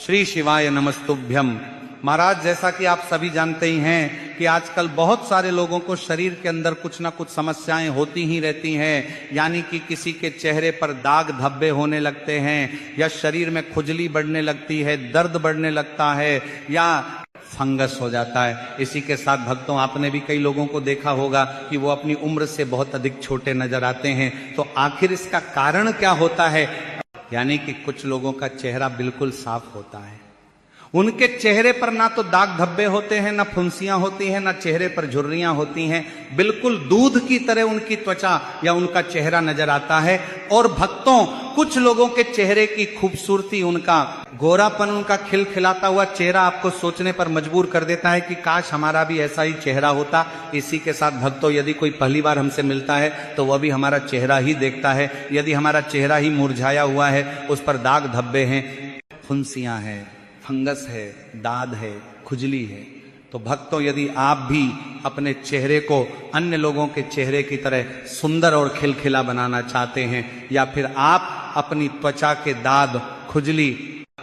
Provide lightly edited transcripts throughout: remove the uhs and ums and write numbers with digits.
श्री शिवाय नमस्तुभ्यम। महाराज, जैसा कि आप सभी जानते ही हैं कि आजकल बहुत सारे लोगों को शरीर के अंदर कुछ ना कुछ समस्याएं होती ही रहती हैं, यानी कि किसी के चेहरे पर दाग धब्बे होने लगते हैं, या शरीर में खुजली बढ़ने लगती है, दर्द बढ़ने लगता है, या फंगस हो जाता है। इसी के साथ भक्तों, आपने भी कई लोगों को देखा होगा कि वो अपनी उम्र से बहुत अधिक छोटे नजर आते हैं। तो आखिर इसका कारण क्या होता है? यानी कि कुछ लोगों का चेहरा बिल्कुल साफ होता है, उनके चेहरे पर ना तो दाग धब्बे होते हैं, ना फुंसियां होती हैं, ना चेहरे पर झुर्रियां होती हैं, बिल्कुल दूध की तरह उनकी त्वचा या उनका चेहरा नजर आता है। और भक्तों, कुछ लोगों के चेहरे की खूबसूरती, उनका गोरापन, उनका खिलखिलाता हुआ चेहरा आपको सोचने पर मजबूर कर देता है कि काश हमारा भी ऐसा ही चेहरा होता। इसी के साथ भक्तों, यदि कोई पहली बार हमसे मिलता है तो वह भी हमारा चेहरा ही देखता है। यदि हमारा चेहरा ही मुरझाया हुआ है, उस पर दाग धब्बे हैं, फुंसियां हैं, फंगस है, दाद है, खुजली है, तो भक्तों, यदि आप भी अपने चेहरे को अन्य लोगों के चेहरे की तरह सुंदर और खिलखिला बनाना चाहते हैं, या फिर आप अपनी त्वचा के दाद, खुजली,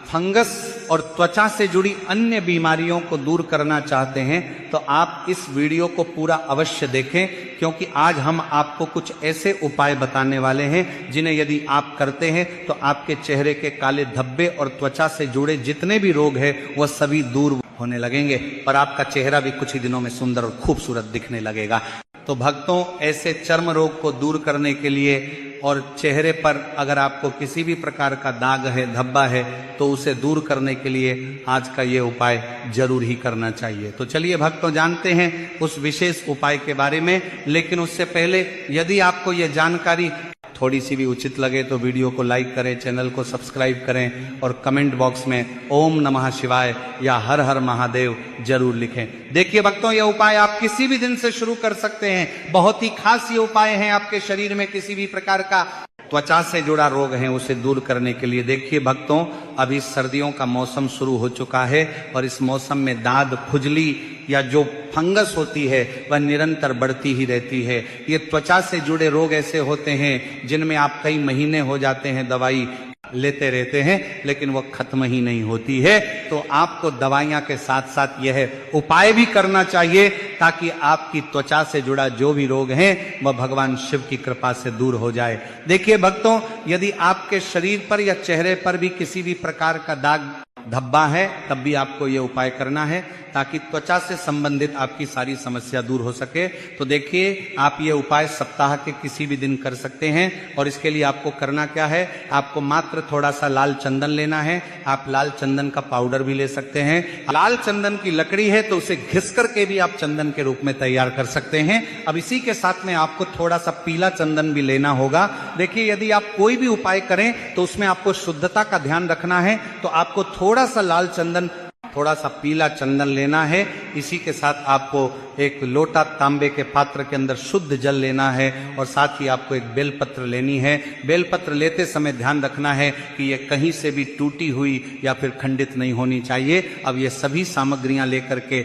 फंगस और त्वचा से जुड़ी अन्य बीमारियों को दूर करना चाहते हैं, तो आप इस वीडियो को पूरा अवश्य देखें, क्योंकि आज हम आपको कुछ ऐसे उपाय बताने वाले हैं जिन्हें यदि आप करते हैं तो आपके चेहरे के काले धब्बे और त्वचा से जुड़े जितने भी रोग हैं वह सभी दूर होने लगेंगे, और आपका चेहरा भी कुछ ही दिनों में सुंदर और खूबसूरत दिखने लगेगा। तो भक्तों, ऐसे चर्म रोग को दूर करने के लिए और चेहरे पर अगर आपको किसी भी प्रकार का दाग है, धब्बा है, तो उसे दूर करने के लिए आज का ये उपाय जरूर ही करना चाहिए। तो चलिए भक्तों, जानते हैं उस विशेष उपाय के बारे में। लेकिन उससे पहले, यदि आपको ये जानकारी थोड़ी सी भी उचित लगे तो वीडियो को लाइक करें, चैनल को सब्सक्राइब करें, और कमेंट बॉक्स में ओम नमः शिवाय या हर हर महादेव जरूर लिखें। देखिए भक्तों, यह उपाय आप किसी भी दिन से शुरू कर सकते हैं। बहुत ही खास ये उपाय है आपके शरीर में किसी भी प्रकार का त्वचा से जुड़ा रोग है उसे दूर करने के लिए। देखिए भक्तों, अभी सर्दियों का मौसम शुरू हो चुका है, और इस मौसम में दाद, खुजली या जो फंगस होती है वह निरंतर बढ़ती ही रहती है। ये त्वचा से जुड़े रोग ऐसे होते हैं जिनमें आप कई महीने हो जाते हैं दवाई लेते रहते हैं, लेकिन वह खत्म ही नहीं होती है। तो आपको दवाइयां के साथ साथ यह उपाय भी करना चाहिए, ताकि आपकी त्वचा से जुड़ा जो भी रोग है वह भगवान शिव की कृपा से दूर हो जाए। देखिए भक्तों, यदि आपके शरीर पर या चेहरे पर भी किसी भी प्रकार का दाग धब्बा है, तब भी आपको यह उपाय करना है, ताकि त्वचा से संबंधित आपकी सारी समस्या दूर हो सके। तो देखिए, आप ये उपाय सप्ताह के किसी भी दिन कर सकते हैं, और इसके लिए आपको करना क्या है, आपको मात्र थोड़ा सा लाल चंदन लेना है। आप लाल चंदन का पाउडर भी ले सकते हैं। लाल चंदन की लकड़ी है तो उसे घिस करके भी आप चंदन के रूप में तैयार कर सकते हैं। अब इसी के साथ में आपको थोड़ा सा पीला चंदन भी लेना होगा। देखिए, यदि आप कोई भी उपाय करें तो उसमें आपको शुद्धता का ध्यान रखना है, तो आपको थोड़ा सा लाल चंदन, थोड़ा सा पीला चंदन लेना है। इसी के साथ आपको एक लोटा तांबे के पात्र के अंदर शुद्ध जल लेना है, और साथ ही आपको एक बेलपत्र लेनी है। बेलपत्र लेते समय ध्यान रखना है कि यह कहीं से भी टूटी हुई या फिर खंडित नहीं होनी चाहिए। अब ये सभी सामग्रियां लेकर के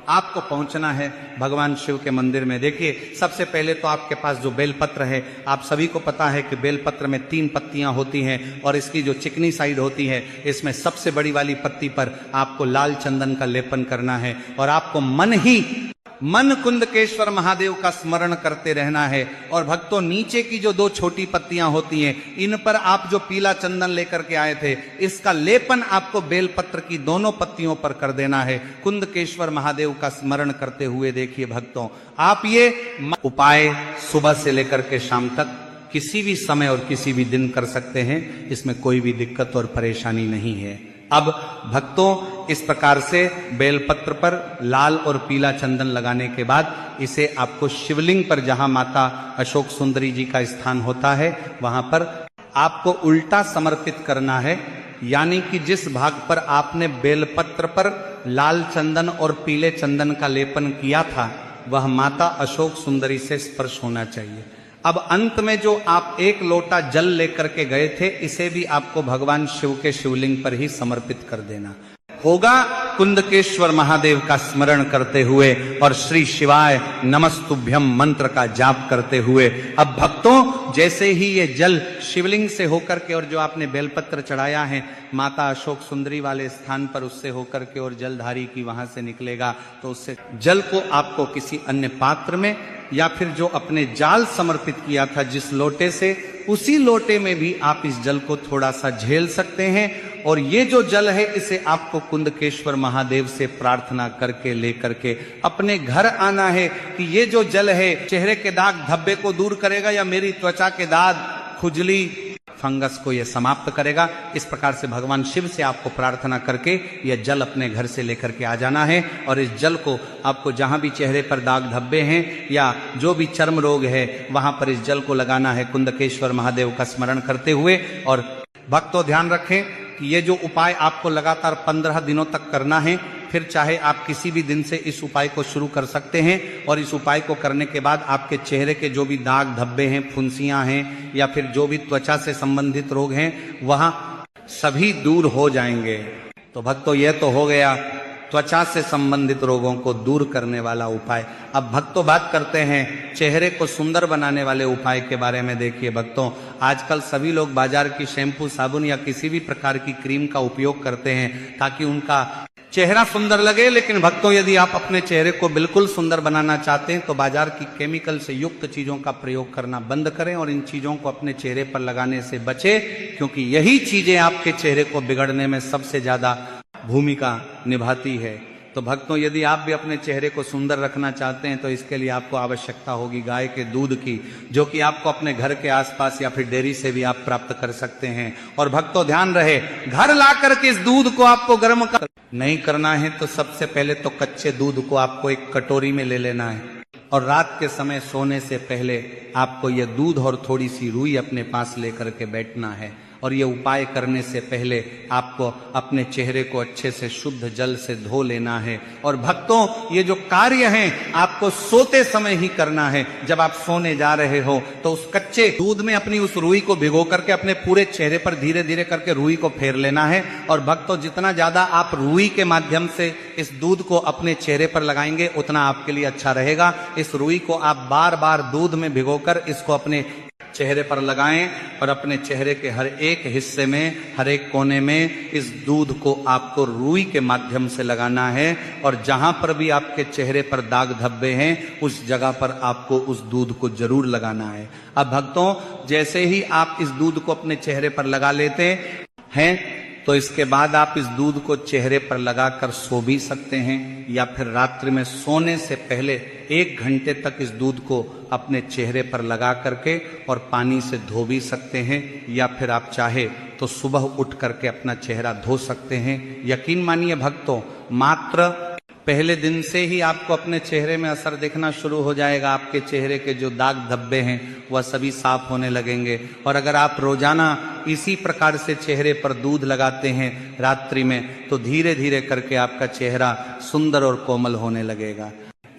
आपको पहुंचना है भगवान शिव के मंदिर में। देखिए, सबसे पहले तो आपके पास जो बेलपत्र है, आप सभी को पता है कि बेलपत्र में 3 पत्तियां होती हैं, और इसकी जो चिकनी साइड होती है, इसमें सबसे बड़ी वाली पत्ती पर आपको लाल चंदन का लेपन करना है, और आपको मन कुंदकेश्वर महादेव का स्मरण करते रहना है। और भक्तों, नीचे की जो 2 छोटी पत्तियां होती हैं, इन पर आप जो पीला चंदन लेकर के आए थे, इसका लेपन आपको बेलपत्र की दोनों पत्तियों पर कर देना है, कुंदकेश्वर महादेव का स्मरण करते हुए। देखिए भक्तों, आप ये उपाय सुबह से लेकर के शाम तक किसी भी समय और किसी भी दिन कर सकते हैं, इसमें कोई भी दिक्कत और परेशानी नहीं है। अब भक्तों, इस प्रकार से बेलपत्र पर लाल और पीला चंदन लगाने के बाद इसे आपको शिवलिंग पर, जहां माता अशोक सुंदरी जी का स्थान होता है, वहां पर आपको उल्टा समर्पित करना है। यानी कि जिस भाग पर आपने बेलपत्र पर लाल चंदन और पीले चंदन का लेपन किया था, वह माता अशोक सुंदरी से स्पर्श होना चाहिए। अब अंत में जो आप 1 लोटा जल लेकर के गए थे, इसे भी आपको भगवान शिव के शिवलिंग पर ही समर्पित कर देना होगा। कुंदकेश्वर महादेव का स्मरण करते हुए और श्री शिवाय नमस्तुभ्यम मंत्र का जाप करते हुए अब भक्तों जैसे ही ये जल शिवलिंग से होकर के और जो आपने बेलपत्र चढ़ाया है माता अशोक सुंदरी वाले स्थान पर उससे होकर के और जलधारी की वहां से निकलेगा, तो उससे जल को आपको किसी अन्य पात्र में या फिर जो अपने जाल समर्पित किया था जिस लोटे से, उसी लोटे में भी आप इस जल को थोड़ा सा झेल सकते हैं। और ये जो जल है इसे आपको कुंदकेश्वर महादेव से प्रार्थना करके लेकर के अपने घर आना है कि ये जो जल है चेहरे के दाग धब्बे को दूर करेगा या मेरी त्वचा के दाग खुजली फंगस को यह समाप्त करेगा। इस प्रकार से भगवान शिव से आपको प्रार्थना करके यह जल अपने घर से लेकर के आ जाना है और इस जल को आपको जहां भी चेहरे पर दाग धब्बे हैं या जो भी चर्म रोग है वहां पर इस जल को लगाना है कुंदकेश्वर महादेव का स्मरण करते हुए। और भक्तों ध्यान रखें कि ये जो उपाय आपको लगातार 15 दिनों तक करना है, फिर चाहे आप किसी भी दिन से इस उपाय को शुरू कर सकते हैं और इस उपाय को करने के बाद आपके चेहरे के जो भी दाग धब्बे हैं, फुंसियां हैं या फिर जो भी त्वचा से संबंधित रोग हैं वहां सभी दूर हो जाएंगे। तो भक्तों यह तो हो गया त्वचा से संबंधित रोगों को दूर करने वाला उपाय। अब भक्तों बात करते हैं चेहरे को सुंदर बनाने वाले उपाय के बारे में। देखिए भक्तों, आजकल सभी लोग बाजार की शैम्पू, साबुन या किसी भी प्रकार की क्रीम का उपयोग करते हैं ताकि उनका चेहरा सुंदर लगे। लेकिन भक्तों यदि आप अपने चेहरे को बिल्कुल सुंदर बनाना चाहते हैं तो बाजार की केमिकल से युक्त चीजों का प्रयोग करना बंद करें और इन चीजों को अपने चेहरे पर लगाने से बचें, क्योंकि यही चीजें आपके चेहरे को बिगड़ने में सबसे ज्यादा भूमिका निभाती है। तो भक्तों यदि आप भी अपने चेहरे को सुंदर रखना चाहते हैं तो इसके लिए आपको आवश्यकता होगी गाय के दूध की, जो कि आपको अपने घर के आसपास या फिर डेयरी से भी आप प्राप्त कर सकते हैं। और भक्तों ध्यान रहे, घर लाकर के इस दूध को आपको गर्म नहीं करना है तो सबसे पहले तो कच्चे दूध को आपको एक कटोरी में ले लेना है और रात के समय सोने से पहले आपको यह दूध और थोड़ी सी रुई अपने पास लेकर के बैठना है। और ये उपाय करने से पहले आपको अपने चेहरे को अच्छे से शुद्ध जल से धो लेना है। और भक्तों ये जो कार्य हैं आपको सोते समय ही करना है। जब आप सोने जा रहे हो तो उस कच्चे दूध में अपनी उस रुई को भिगो करके अपने पूरे चेहरे पर धीरे धीरे करके रुई को फेर लेना है। और भक्तों जितना ज्यादा आप रुई के माध्यम से इस दूध को अपने चेहरे पर लगाएंगे उतना आपके लिए अच्छा रहेगा। इस रुई को आप बार बार दूध में भिगोकर इसको अपने चेहरे पर लगाएं और अपने चेहरे के हर एक हिस्से में, हर एक कोने में इस दूध को आपको रुई के माध्यम से लगाना है। और जहां पर भी आपके चेहरे पर दाग धब्बे हैं उस जगह पर आपको उस दूध को जरूर लगाना है। अब भक्तों जैसे ही आप इस दूध को अपने चेहरे पर लगा लेते हैं तो इसके बाद आप इस दूध को चेहरे पर लगाकर सो भी सकते हैं या फिर रात्रि में सोने से पहले 1 घंटे तक इस दूध को अपने चेहरे पर लगा करके और पानी से धो भी सकते हैं या फिर आप चाहे तो सुबह उठ करके अपना चेहरा धो सकते हैं। यकीन मानिए भक्तों, मात्र पहले दिन से ही आपको अपने चेहरे में असर दिखना शुरू हो जाएगा। आपके चेहरे के जो दाग धब्बे हैं वह सभी साफ होने लगेंगे। और अगर आप रोजाना इसी प्रकार से चेहरे पर दूध लगाते हैं रात्रि में तो धीरे धीरे करके आपका चेहरा सुंदर और कोमल होने लगेगा।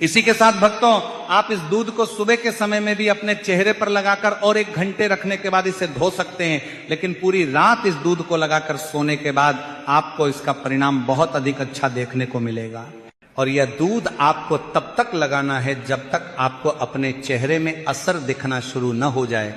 इसी के साथ भक्तों आप इस दूध को सुबह के समय में भी अपने चेहरे पर लगाकर और 1 घंटे रखने के बाद इसे धो सकते हैं। लेकिन पूरी रात इस दूध को लगाकर सोने के बाद आपको इसका परिणाम बहुत अधिक अच्छा देखने को मिलेगा। और यह दूध आपको तब तक लगाना है जब तक आपको अपने चेहरे में असर दिखना शुरू न हो जाए,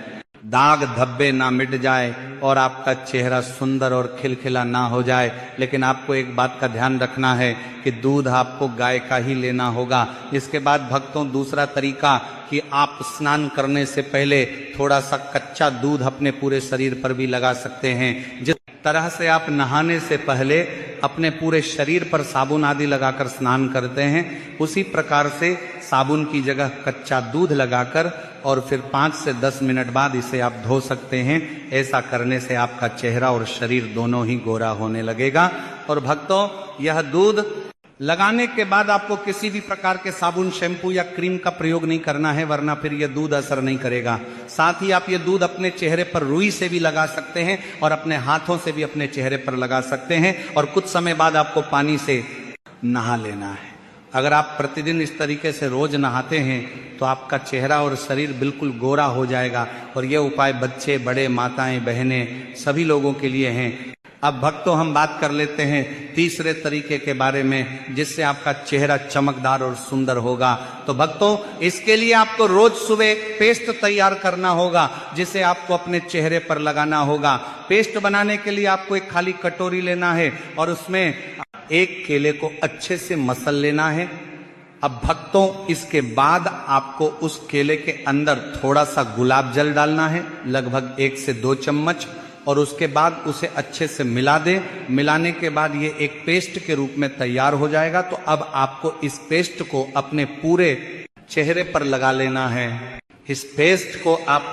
दाग धब्बे ना मिट जाए और आपका चेहरा सुंदर और खिलखिला ना हो जाए। लेकिन आपको एक बात का ध्यान रखना है कि दूध आपको गाय का ही लेना होगा। इसके बाद भक्तों दूसरा तरीका कि आप स्नान करने से पहले थोड़ा सा कच्चा दूध अपने पूरे शरीर पर भी लगा सकते हैं। जिस तरह से आप नहाने से पहले अपने पूरे शरीर पर साबुन आदि लगाकर स्नान करते हैं, उसी प्रकार से साबुन की जगह कच्चा दूध लगाकर और फिर 5 से 10 मिनट बाद इसे आप धो सकते हैं। ऐसा करने से आपका चेहरा और शरीर दोनों ही गोरा होने लगेगा। और भक्तों यह दूध लगाने के बाद आपको किसी भी प्रकार के साबुन, शैम्पू या क्रीम का प्रयोग नहीं करना है, वरना फिर यह दूध असर नहीं करेगा। साथ ही आप ये दूध अपने चेहरे पर रुई से भी लगा सकते हैं और अपने हाथों से भी अपने चेहरे पर लगा सकते हैं। और कुछ समय बाद आपको पानी से नहा लेना है। अगर आप प्रतिदिन इस तरीके से रोज नहाते हैं तो आपका चेहरा और शरीर बिल्कुल गोरा हो जाएगा। और यह उपाय बच्चे, बड़े, माताएं, बहनें सभी लोगों के लिए हैं। अब भक्तों हम बात कर लेते हैं तीसरे तरीके के बारे में जिससे आपका चेहरा चमकदार और सुंदर होगा। तो भक्तों इसके लिए आपको रोज सुबह एक पेस्ट तैयार करना होगा जिसे आपको अपने चेहरे पर लगाना होगा। पेस्ट बनाने के लिए आपको एक खाली कटोरी लेना है और उसमें एक केले को अच्छे से मसल लेना है। अब भक्तों इसके बाद आपको उस केले के अंदर थोड़ा सा गुलाब जल डालना है, लगभग 1 से 2 चम्मच, और उसके बाद उसे अच्छे से मिला दे। मिलाने के बाद ये एक पेस्ट के रूप में तैयार हो जाएगा। तो अब आपको इस पेस्ट को अपने पूरे चेहरे पर लगा लेना है। इस पेस्ट को आप